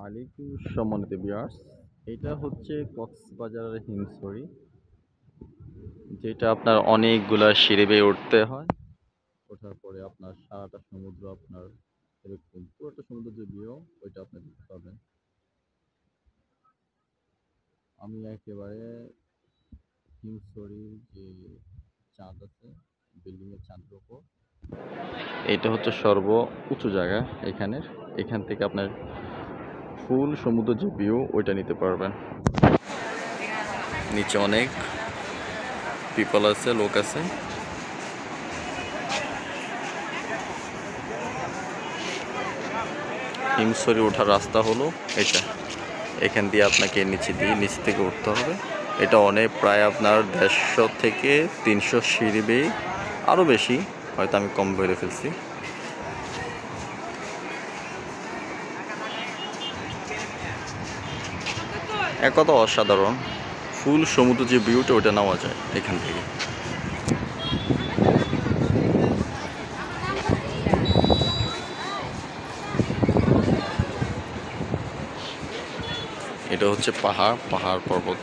আলাইকুম সম্মানিত ভিউয়ার্স, এটা হচ্ছে কক্সবাজারের হিমছড়ি, যেটা আপনার অনেকগুলা সিঁড়ি বেয়ে উঠতে হয়। ওঠার পরে আপনার সারাটা সমুদ্র আপনার এরকম পুরোটা সমুদ্র যে ভিউ ওইটা আপনি দেখতে পাবেন। আমি একেবারে হিমছড়ির যে চাঁদ আছে, বিল্ডিং এর চাঁদের উপর, এটা হচ্ছে সর্ব উঁচু জায়গা এখান থেকে আপনার ফুল সমুদ্র যে ভিউ ওইটা নিতে পারবেন। নিচে অনেক পিপল আছে, লোক আছে। হিমছড়ি ওঠার রাস্তা হলো এটা, এখান দিয়ে আপনাকে নিচ থেকে উঠতে হবে। এটা অনেক, প্রায় আপনার 150 থেকে 300 সিঁড়ি বেয়ে, আরও বেশি, হয়তো আমি কম বলে ফেলছি। এক কথা অসাধারণ, ফুল সমুদ্র যে ভিউটা ওটা নেওয়া যায় এখান থেকে। এটা হচ্ছে পাহাড় পর্বত।